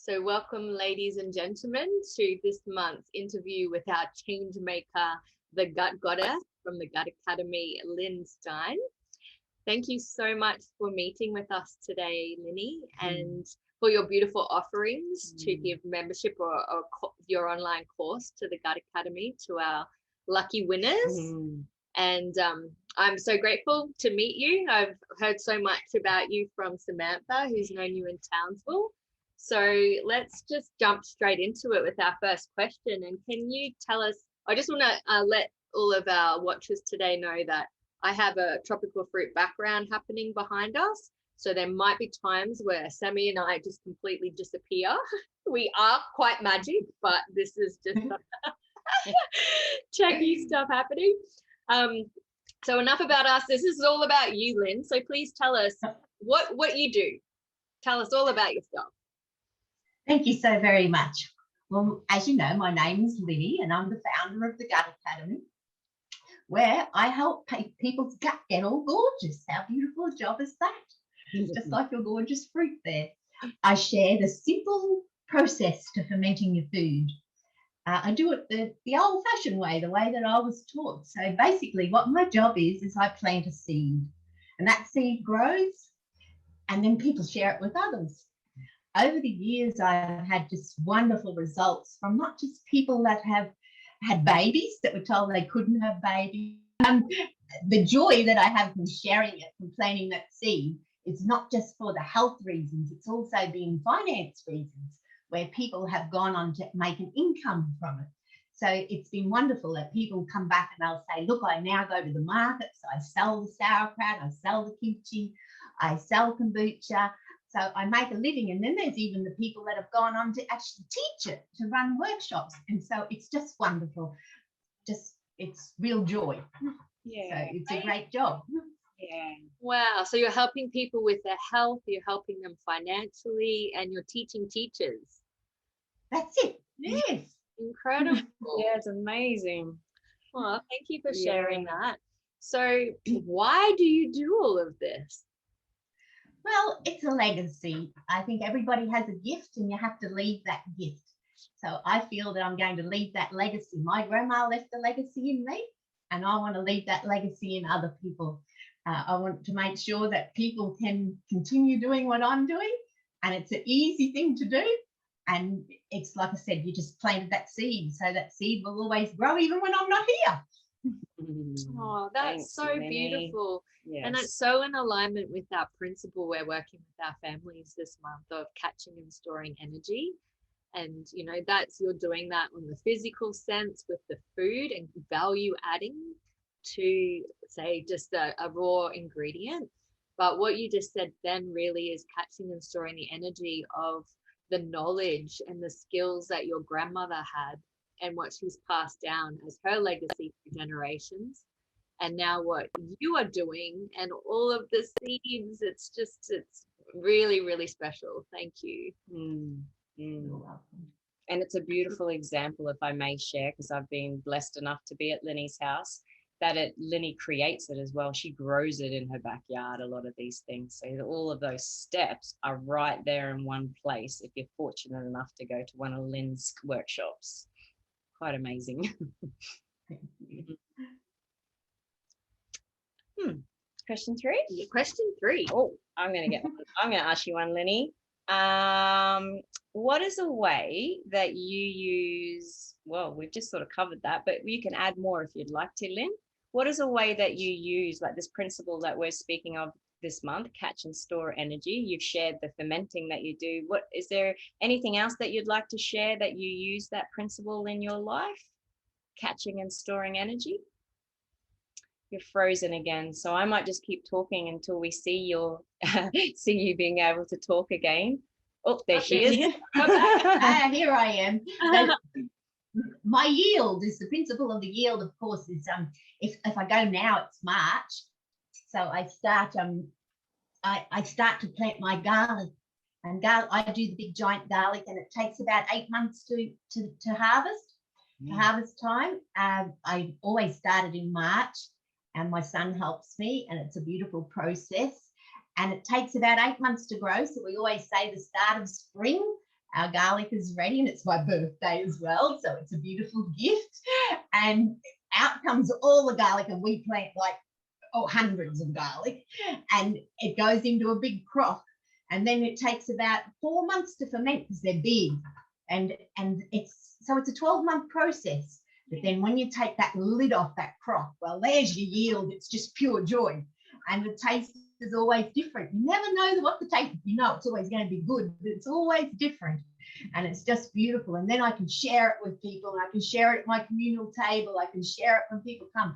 So welcome, ladies and gentlemen, to this month's interview with our change maker, the Gut Goddess from the Gut Academy, Lynnie Stein. Thank you so much for meeting with us today, Lynnie, and for your beautiful offerings to give membership or your online course to the Gut Academy to our lucky winners. And I'm so grateful to meet you. I've heard so much about you from Samantha, who's known you in Townsville. So let's just jump straight into it with our first question. And can you tell us, I just want to let all of our watchers today know that I have a tropical fruit background happening behind us. So there might be times where Sammy and I just completely disappear. We are quite magic, but this is just checky stuff happening. So enough about us. This is all about you, Lynn. So please tell us what you do. Tell us all about yourself. Thank you so very much. Well, as you know, my name is Lynnie and I'm the founder of the Gut Academy, where I help people's gut get all gorgeous. How beautiful a job is that? Just like your gorgeous fruit there. I share the simple process to fermenting your food. I do it the old-fashioned way, the way that I was taught. So basically what my job is I plant a seed, and that seed grows and then people share it with others. Over the years, I've had just wonderful results from not just people that have had babies that were told they couldn't have babies. The joy that I have from sharing it, from planting that seed, is not just for the health reasons, it's also been finance reasons, where people have gone on to make an income from it. So it's been wonderful that people come back and they'll say, look, I now go to the markets, I sell the sauerkraut, I sell the kimchi, I sell kombucha. So I make a living. And then there's even the people that have gone on to actually teach it, to run workshops. And so it's just wonderful. It's real joy. Yeah. So it's a great job. Yeah. Wow. So you're helping people with their health, you're helping them financially, and you're teaching teachers. That's it. Yes. Incredible. Yeah, it's amazing. Well, thank you for sharing that. So why do you do all of this? Well, it's a legacy. I think everybody has a gift and you have to leave that gift. So I feel that I'm going to leave that legacy. My grandma left a legacy in me, and I want to leave that legacy in other people. I want to make sure that people can continue doing what I'm doing, and it's an easy thing to do. And it's like I said, you just planted that seed, so that seed will always grow even when I'm not here. Oh, that's Thanks, so Lynnie. Beautiful. Yes. And it's so in alignment with our principle we're working with our families this month of catching and storing energy. And, you know, you're doing that on the physical sense with the food and value adding to, say, just a raw ingredient. But what you just said then really is catching and storing the energy of the knowledge and the skills that your grandmother had and what she's passed down as her legacy for generations. And now what you are doing and all of the seeds, it's really, really special. Thank you. You're welcome. And it's a beautiful example, if I may share, because I've been blessed enough to be at Lynnie's house, that Lynnie creates it as well. She grows it in her backyard, a lot of these things. So all of those steps are right there in one place if you're fortunate enough to go to one of Lynn's workshops. Quite amazing. Question 3? Question 3. Oh, I'm going to ask you one, Lynnie. What is a way that you use, well, we've just sort of covered that, but you can add more if you'd like to, Lynn. What is a way that you use, like this principle that we're speaking of this month, catch and store energy? You've shared the fermenting that you do. What is there anything else that you'd like to share that you use that principle in your life, catching and storing energy? You're frozen again, so I might just keep talking until we see you being able to talk again. Oh, there she is. Here I am. My yield is the principle of the yield, of course, is if I go now, it's March, so I start to plant my garlic, and I do the big giant garlic, and it takes about 8 months to harvest. To harvest time. I always started in March, and my son helps me, and it's a beautiful process. And it takes about 8 months to grow. So we always say the start of spring Our garlic is ready, and it's my birthday as well, so it's a beautiful gift. And out comes all the garlic, and we plant like hundreds of garlic, and it goes into a big crock, and then it takes about 4 months to ferment because they're big, and it's a 12-month process. But then when you take that lid off that crock, well, there's your yield. It's just pure joy, and the taste is always different. You never know what the taste. You know it's always going to be good, but it's always different, and it's just beautiful. And then I can share it with people, and I can share it at my communal table. I can share it when people come.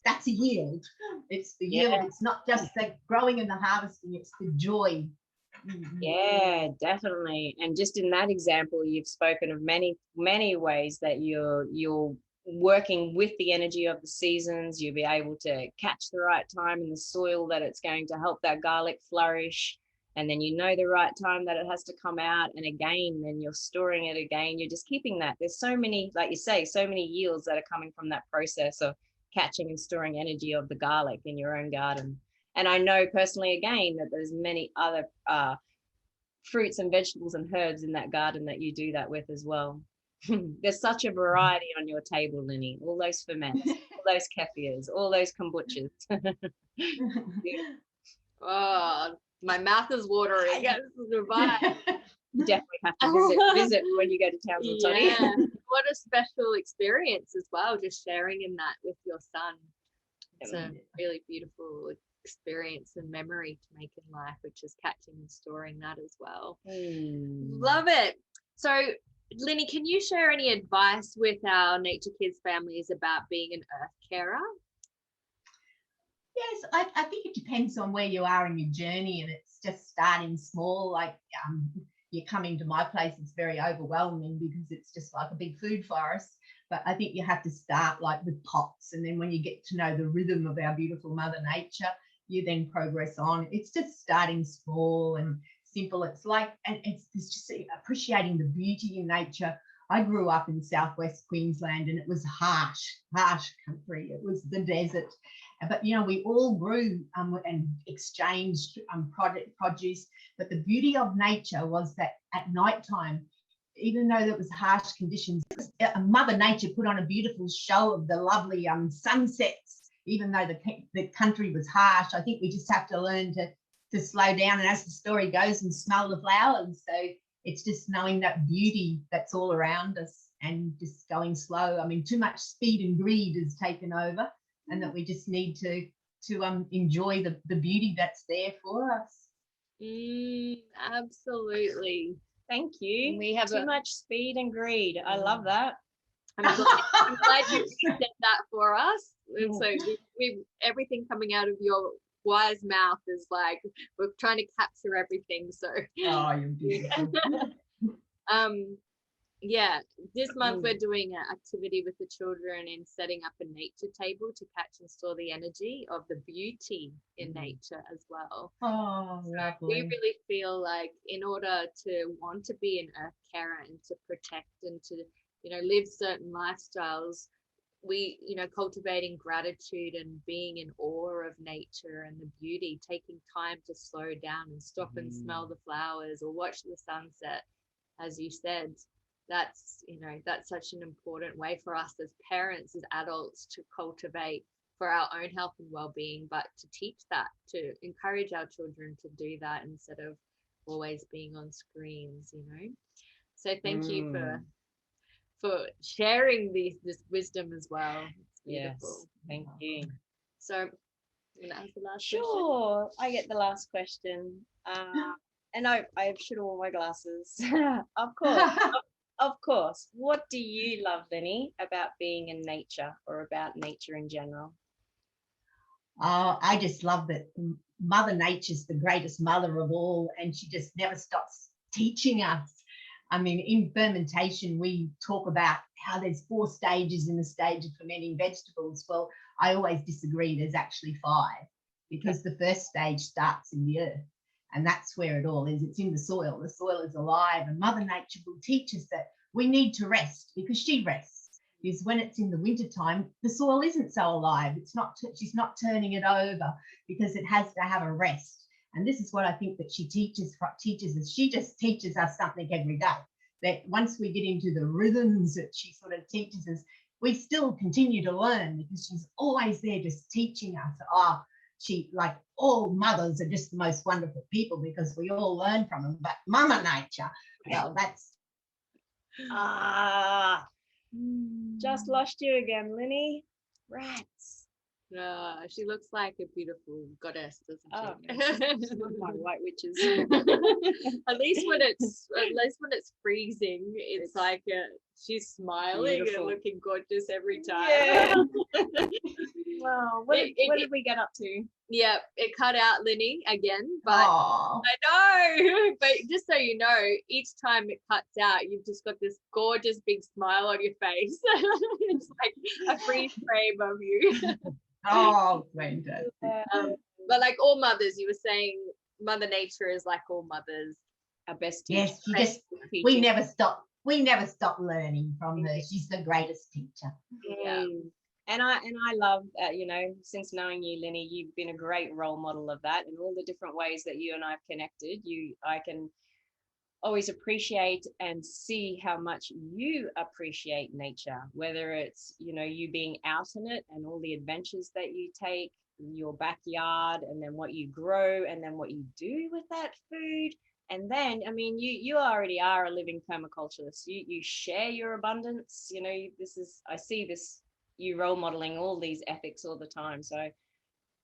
That's a yield. It's the yield. It's not just the growing and the harvesting. It's the joy. Yeah, definitely. And just in that example, you've spoken of many ways that you're working with the energy of the seasons. You'll be able to catch the right time in the soil that it's going to help that garlic flourish, and then you know the right time that it has to come out, and again then you're storing it again. You're just keeping that. There's so many, like you say, so many yields that are coming from that process of catching and storing energy of the garlic in your own garden. And I know personally, again, that there's many other fruits and vegetables and herbs in that garden that you do that with as well. There's such a variety on your table, Lynnie. All those ferments, all those kefirs, all those kombuchas. Oh, my mouth is watering. Yes, You definitely have to visit when you go to Townsville, Tony. Yeah. What a special experience as well, just sharing in that with your son. It's a really beautiful experience and memory to make in life, which is catching and storing that as well. Love it. So Lynnie, can you share any advice with our Nature Kids families about being an earth carer? Yes, I think it depends on where you are in your journey, and it's just starting small. Like you're coming to my place, it's very overwhelming because it's just like a big food forest. But I think you have to start like with pots, and then when you get to know the rhythm of our beautiful Mother Nature, you then progress on. It's just starting small and simple. It's like, and it's just appreciating the beauty in nature. I grew up in southwest Queensland, and it was harsh country. It was the desert. But, you know, we all grew and exchanged produce. But the beauty of nature was that at nighttime, even though there was harsh conditions, Mother Nature put on a beautiful show of the lovely sunsets, even though the country was harsh. I think we just have to learn to slow down, and as the story goes, and smell the flowers. So it's just knowing that beauty that's all around us and just going slow. I mean, too much speed and greed has taken over, and that we just need to enjoy the beauty that's there for us. Absolutely. Thank you. We have too much speed and greed. I love that. I'm glad you said that for us. And so we everything coming out of your wise mouth is like we're trying to capture everything. So you're beautiful. Yeah, this month we're doing an activity with the children in setting up a nature table to catch and store the energy of the beauty in nature as well. Oh, lovely. We really feel like in order to want to be an earth carer and to protect and to, you know, live certain lifestyles, we, you know, cultivating gratitude and being in awe of nature and the beauty, taking time to slow down and stop and smell the flowers or watch the sunset, as you said. That's, you know, that's such an important way for us as parents, as adults, to cultivate for our own health and well-being, but to teach that, to encourage our children to do that instead of always being on screens, you know. So thank you for sharing this wisdom as well. It's beautiful. Yes, thank you. So I'm gonna ask the last question. I get the last question. And I should have worn my glasses. Of course. Of course. What do you love, Lynnie, about being in nature or about nature in general? Oh, I just love that Mother Nature's the greatest mother of all, and she just never stops teaching us. I mean, in fermentation, we talk about how there's 4 stages in the stage of fermenting vegetables. Well, I always disagree. There's actually 5, because the first stage starts in the earth. And that's where it all is. It's in the soil. The soil is alive, and Mother Nature will teach us that we need to rest, because she rests. Because when it's in the wintertime, the soil isn't so alive. It's not. She's not turning it over, because it has to have a rest. And this is what I think that she teaches us. She just teaches us something every day. That once we get into the rhythms that she sort of teaches us, we still continue to learn, because she's always there just teaching us. She, like, all mothers are just the most wonderful people because we all learn from them. But Mama Nature, well, that's... Just lost you again, Lynnie. Rats. She looks like a beautiful goddess, doesn't she? She's one of my white witches. At least when it's freezing, it's like she's smiling Beautiful. and looking gorgeous every time. Yeah. Well, what did we get up to? Yeah, it cut out, Lynnie, again, but Aww. I know. But just so you know, each time it cuts out, you've just got this gorgeous big smile on your face. It's like a freeze frame of you. Oh, fantastic. But like all mothers, you were saying Mother Nature is like all mothers. Our best teacher. Yes, we never stop learning from her. She's the greatest teacher. Yeah. And I love, since knowing you, Lynnie, you've been a great role model of that, and all the different ways that you and I have connected. I can always appreciate and see how much you appreciate nature, whether it's, you being out in it and all the adventures that you take, your backyard, and then what you grow, and then what you do with that food. And then, I mean, you already are a living permaculturist. You share your abundance. I see this, you role modeling all these ethics all the time. So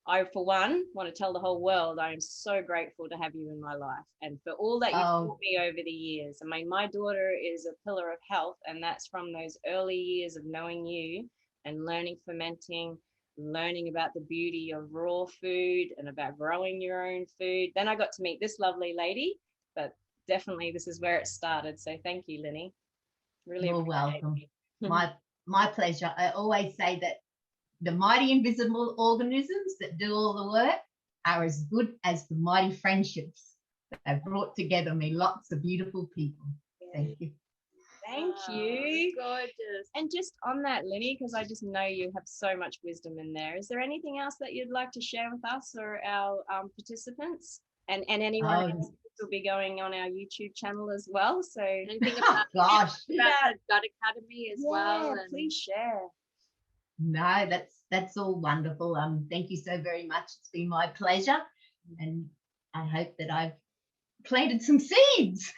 I, for one, want to tell the whole world I am so grateful to have you in my life, and for all that you've taught me over the years. I mean, my daughter is a pillar of health, and that's from those early years of knowing you and learning fermenting, learning about the beauty of raw food and about growing your own food. Then I got to meet this lovely lady, but definitely this is where it started. So thank you, Lynnie. Really, you're welcome. My pleasure. I always say that the mighty invisible organisms that do all the work are as good as the mighty friendships that have brought together me lots of beautiful people. Thank you. Thank you. Gorgeous. And just on that, Lynnie, because I just know you have so much wisdom in there, is there anything else that you'd like to share with us or our participants, and anyone else will be going on our YouTube channel as well? So anything about, gosh, about Gut Academy as well? And please share. No, that's all wonderful. Thank you so very much. It's been my pleasure, and I hope that I've planted some seeds.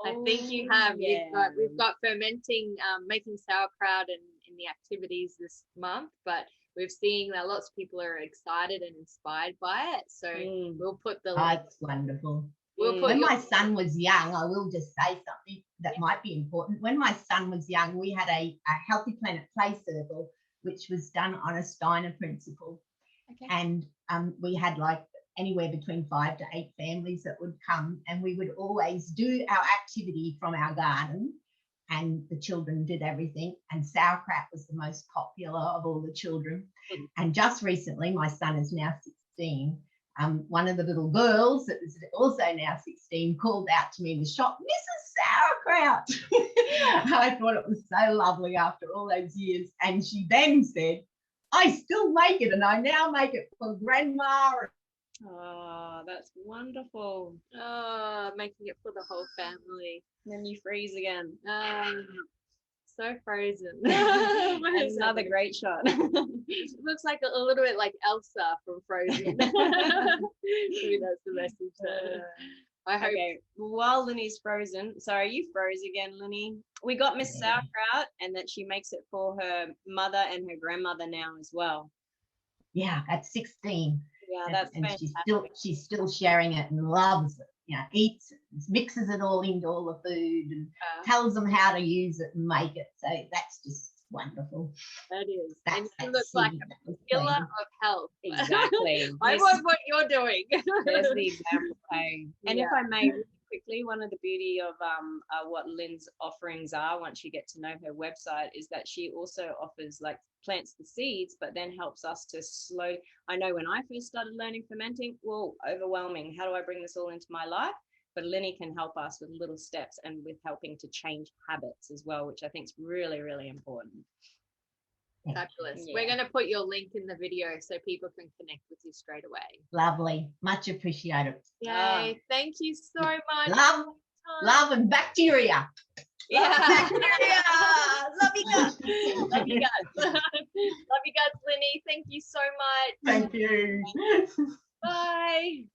I think you have. Yeah. We've got fermenting, making sauerkraut in the activities this month, but we've seen that lots of people are excited and inspired by it. So we'll put the That's wonderful. When my son was young, I will just say something that might be important. When my son was young, we had a Healthy Planet Play Circle, which was done on a Steiner principle. Okay. And we had like anywhere between 5 to 8 families that would come, and we would always do our activity from our garden, and the children did everything, and sauerkraut was the most popular of all the children. And just recently, my son is now 16, one of the little girls that was also now 16 called out to me in the shop, Mrs. Sauerkraut. I thought it was so lovely after all those years. And she then said, I still make it, and I now make it for Grandma. Oh, that's wonderful. Oh, making it for the whole family. And then you freeze again. So frozen. Another great shot. It looks like a little bit like Elsa from Frozen. Maybe that's the message there. I hope. Okay, while Lynnie's frozen, sorry, you froze again, Lynnie. We got Miss Sauerkraut, and that she makes it for her mother and her grandmother now as well. Yeah, at 16. Yeah, that's and fantastic. she's still sharing it and loves it. Eats it, mixes it all into all the food, and tells them how to use it and make it. So that's just wonderful. That is. And you look like a pillar of health. Exactly. I want what you're doing. There's the example. And if I may, really quickly, one of the beauty of what Lynn's offerings are, once you get to know her website, is that she also offers, like, plants the seeds, but then helps us to slow. I know when I first started learning fermenting, well, overwhelming. How do I bring this all into my life? But Lynnie can help us with little steps and with helping to change habits as well, which I think is really, really important. Fabulous. Yeah. We're going to put your link in the video so people can connect with you straight away. Lovely. Much appreciated. Yay. Thank you so much. Love and bacteria. Yeah. Bacteria. Love you guys. Love you guys. Love you guys, Lynnie. Thank you so much. Thank you. Bye.